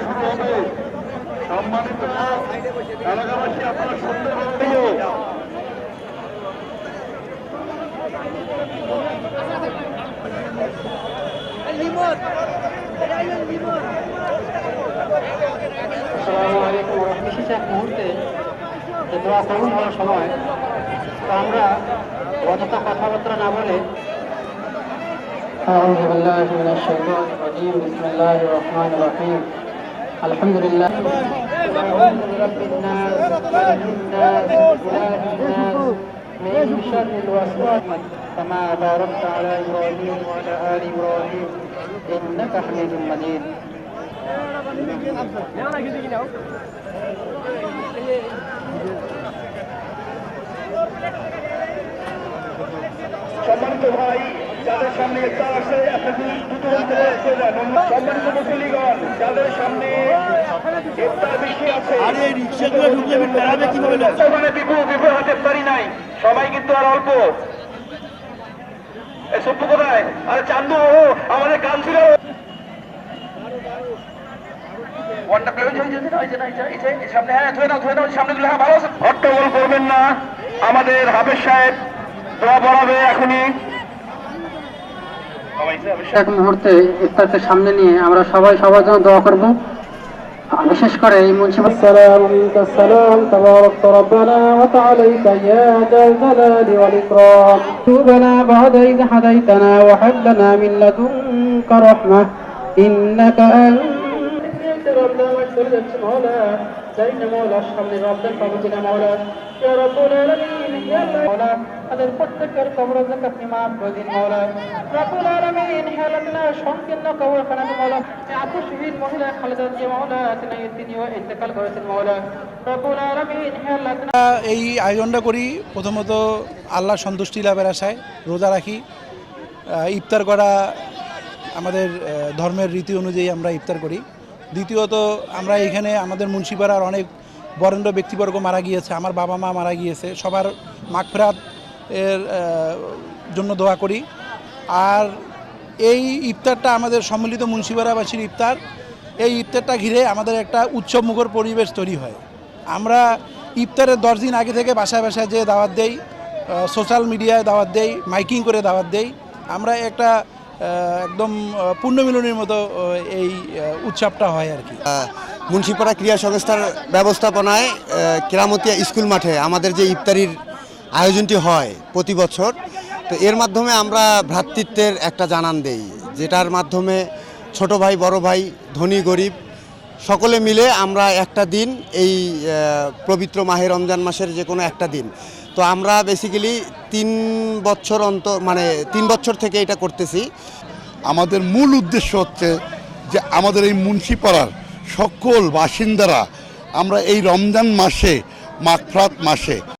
শুরু হবে। সম্মানিত এলাকাবাসী, আপনারা সুন্দরভাবে আসসালামু আলাইকুম। বিশেষ এক মুহূর্তে যে দোয়া কবুল হওয়ার সময়, তো আমরা অযথা কথাবার্তা না বলে أعوذ بالله من الشيطان الرجيم بسم الله الرحمن الرحيم الحمد لله رب الناس ملك الناس إله الناس من شر الوسواس كما باركت على إبراهيم وعلى آل إبراهيم إنك حميد مجيد সম্মানিত ভাই, যাদের সামনে ইফতার আছে সম্মানিত মুসল্লিগণ, যাদের সামনে ইফতার বেশি আছে, বর্তমানে বিপুল হাতে ইফতারি নাই, সবাই কিন্তু আর অল্প। সত্য কোথায়? আরে চান্দু, আমাদের কান ছিল হট্টগোল করবেন না। আমাদের হাফেজ সাহেব দোয়া পড়াবে এখনই। এক মুহূর্তে ইফতারকে সামনে নিয়ে আমরা সবাই সবার জন্য দোয়া করব। বিশেষ করে এই মুন্সিপাল تبارك ربنا وتعاليك يا ذا الجلال والإكرام توبنا بعد إذ هديتنا وهب لنا من لدنك رحمة إنك أنت ربنا واغفر لنا مولا زين مولا সামনে রব্বের পাবনা مولا يا رب العالمين يا مولا আমাদের প্রত্যেকের কবর আপনি মাফ করে দিন مولا রব্বুল আলামিন হেলাকনা সংকীর্ণ কবরখানা مولا আপু শহীদ মহিলা খালেদা জিয়া مولا তিনিও ইন্তেকাল করেছেন مولا রব্বুল আলামিন হেলাকনা। এই আয়োজনটা করি প্রথমত আল্লাহ সন্তুষ্টি লাভের আশায়, রোজা রাখি। ইফতার করা আমাদের ধর্মের রীতি অনুযায়ী আমরা ইফতার করি। দ্বিতীয়ত আমরা এখানে আমাদের মুন্সিপাড়ার অনেক বরেণ্য ব্যক্তিবর্গ মারা গিয়েছে, আমার বাবা মা মারা গিয়েছে, সবার মাগফিরাত এর জন্য দোয়া করি। আর এই ইফতারটা আমাদের সম্মিলিত মুন্সিপাড়াবাসীর ইফতার। এই ইফতারটা ঘিরে আমাদের একটা উৎসবমুখর পরিবেশ তৈরি হয়। আমরা ইফতারের 10 দিন আগে থেকে বাসায় বাসায় যেয়ে দাওয়াত দেই, সোশ্যাল মিডিয়ায় দাওয়াত দেই, মাইকিং করে দাওয়াত দেই। আমরা একটা একদম পূর্ণমিলনের মতো এই উৎসবটা হয় আর কি। মুন্সিপাড়া ক্রীড়া সংস্থার ব্যবস্থাপনায় কেরামতিয়া স্কুল মাঠে আমাদের যে ইফতারির আয়োজনটি হয় প্রতি বছর, তো এর মাধ্যমে আমরা ভ্রাতৃত্বের একটা জানান দেই, যেটার মাধ্যমে ছোট ভাই বড় ভাই ধনী গরিব সকলে মিলে আমরা একটা দিন এই পবিত্র মাহে রমজান মাসের যে কোনো একটা দিন, তো আমরা বেসিক্যালি 3 বছর থেকে এটা করতেছি। আমাদের মূল উদ্দেশ্য হচ্ছে যে আমাদের এই মুন্সিপাড়ার সকল বাসিন্দারা আমরা এই রমজান মাসে মাগফিরাত মাসে